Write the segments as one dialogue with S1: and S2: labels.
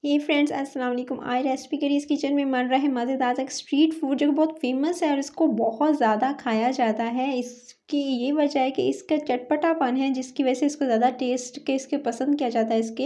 S1: ये फ्रेंड्स अस्सलाम वालेकुम। आज रेसिपी करी इस किचन में बन रहा है मज़ेदार सा स्ट्रीट फूड जो बहुत फेमस है और इसको बहुत ज़्यादा खाया जाता है। इसकी ये वजह है कि इसका चटपटापन है जिसकी वजह से इसको ज़्यादा टेस्ट के इसके पसंद किया जाता है इसके।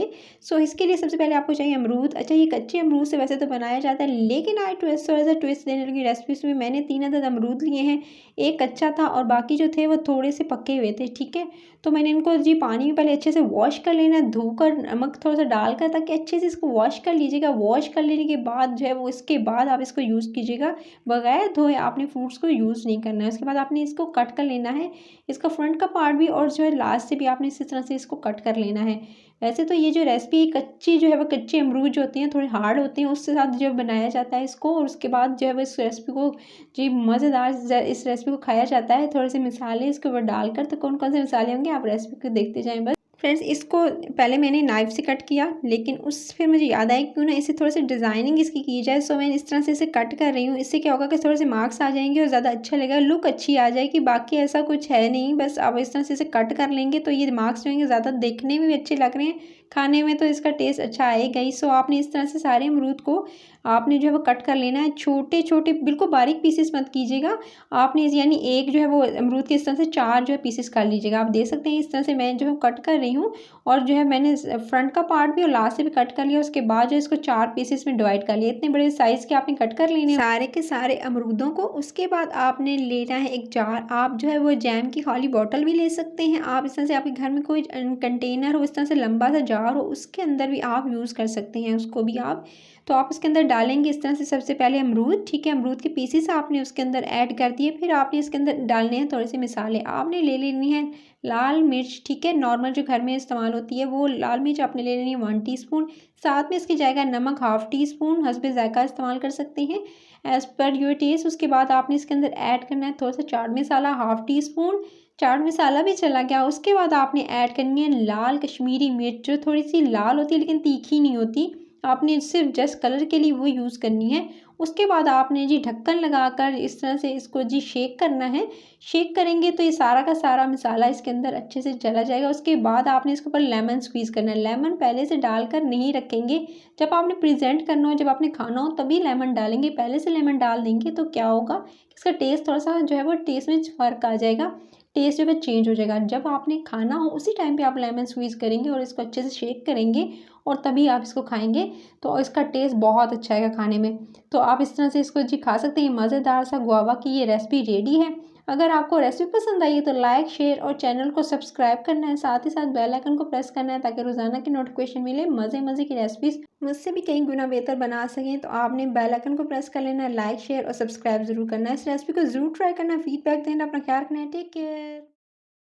S1: इसके लिए सबसे पहले आपको चाहिए अमरूद। अच्छा, ये कच्चे अमरूद से वैसे तो बनाया जाता है, लेकिन आज थोड़ा सा ट्विस्ट देने लगी रेसिपी में। मैंने 3 अदद अमरूद लिए हैं, एक कच्चा था और बाकी जो थे वो थोड़े से पके हुए थे। ठीक है, तो मैंने इनको जी पानी में पहले अच्छे से वॉश कर लेना है, धोकर नमक थोड़ा सा डालकर, ताकि अच्छे से इसको वॉश कर लीजिएगा। वॉश कर लेने के बाद जो है वो इसके बाद आप इसको यूज़ कीजिएगा। बगैर धोए आपने फ्रूट्स को यूज़ नहीं करना है। उसके बाद आपने इसको कट कर लेना है, इसका फ्रंट का पार्ट भी और जो है लास्ट से भी आपने इसी तरह से इसको कट कर लेना है। वैसे तो ये जो रेसिपी कच्ची जो है वो कच्चे अमरूद जो होते हैं थोड़े हार्ड होते हैं, उसके साथ जो बनाया जाता है इसको। और उसके बाद जो है वो इस रेसिपी को जी मज़ेदार इस रेसिपी को खाया जाता है थोड़े से मसाले इसके ऊपर डालकर। तो कौन कौन से मसाले होंगे आप रेसिपी को देखते जाएं बस। फ्रेंड्स, इसको पहले मैंने नाइफ़ से कट किया, लेकिन उस फिर मुझे याद आया क्यों ना इसे थोड़ा सा डिज़ाइनिंग इसकी की जाए। मैं इस तरह से इसे कट कर रही हूँ। इससे क्या होगा कि थोड़े से मार्क्स आ जाएंगे और ज़्यादा अच्छा लगेगा, लुक अच्छी आ जाएगी। बाकी ऐसा कुछ है नहीं, बस आप इस तरह से इसे कट कर लेंगे तो ये मार्क्स जो होंगे ज़्यादा देखने में भी अच्छे लग रहे हैं, खाने में तो इसका टेस्ट अच्छा आएगा ही। आपने इस तरह से सारे अमरूद को आपने जो है वो कट कर लेना है। छोटे छोटे बिल्कुल बारीक पीसेस मत कीजिएगा। आपने यानी एक जो है वो अमरूद के इस तरह से 4 जो है पीसेस कर लीजिएगा। आप देख सकते हैं इस तरह से मैं जो है कट कर रही हूँ। और जो है मैंने फ्रंट का पार्ट भी और लास्ट से भी कट कर लिया। उसके बाद जो इसको 4 पीसेस में डिवाइड कर लिया। इतने बड़े साइज़ के आपने कट कर लेने सारे के सारे अमरूदों को। उसके बाद आपने लेना है एक जार। आप जो है वो जैम की खाली बॉटल भी ले सकते हैं। आप इस तरह से आपके घर में कोई कंटेनर हो, इस तरह से लंबा सा जार हो, उसके अंदर भी आप यूज़ कर सकते हैं उसको भी आप। तो आप इसके अंदर डालेंगे इस तरह से सबसे पहले अमरूद। ठीक है, अमरूद के पीसेस आपने उसके अंदर ऐड कर दिए। फिर आपने इसके अंदर डालने हैं थोड़े से मसाले। आपने ले लेनी है लाल मिर्च। ठीक है, नॉर्मल जो घर में इस्तेमाल होती है वो लाल मिर्च आपने ले लेनी है 1 टीस्पून। साथ में इसकी जाएगा नमक हाफ़ टी स्पून, हस्बे ज़ायक़ा इस्तेमाल कर सकते हैं एज़ पर योर टेस्ट। उसके बाद आपने इसके अंदर ऐड करना है थोड़ा सा chaat masala half tea spoon. Chaat masala भी चला गया। उसके बाद आपने ऐड करनी है लाल कश्मीरी मिर्च, जो थोड़ी सी लाल होती है लेकिन तीखी नहीं होती। आपने सिर्फ जस्ट कलर के लिए वो यूज़ करनी है। उसके बाद आपने जी ढक्कन लगाकर इस तरह से इसको जी शेक करना है। शेक करेंगे तो ये सारा का सारा मसाला इसके अंदर अच्छे से चला जाएगा। उसके बाद आपने इसके ऊपर लेमन स्क्वीज़ करना है। लेमन पहले से डालकर नहीं रखेंगे, जब आपने प्रेजेंट करना हो, जब आपने खाना हो तभी लेमन डालेंगे। पहले से लेमन डाल देंगे तो क्या होगा, इसका टेस्ट थोड़ा सा जो है वो टेस्ट में फ़र्क आ जाएगा, टेस्ट जो है चेंज हो जाएगा। जब आपने खाना हो उसी टाइम पे आप लेमन स्क्वीज़ करेंगे और इसको अच्छे से शेक करेंगे और तभी आप इसको खाएंगे, तो इसका टेस्ट बहुत अच्छा आएगा खाने में। तो आप इस तरह से इसको जी खा सकते हैं। मज़ेदार सा गुआवा की ये रेसिपी रेडी है। अगर आपको रेसिपी पसंद आई है तो लाइक शेयर और चैनल को सब्सक्राइब करना है, साथ ही साथ बेल आइकन को प्रेस करना है ताकि रोज़ाना की नोटिफिकेशन मिले। मज़े मज़े की रेसिपीज़ मुझसे भी कई गुना बेहतर बना सकें तो आपने बेल आइकन को प्रेस कर लेना है, लाइक शेयर और सब्सक्राइब ज़रूर करना है। इस रेसिपी को ज़रूर ट्राई करना, फीडबैक देना, अपना ख्याल रखना है। Take care.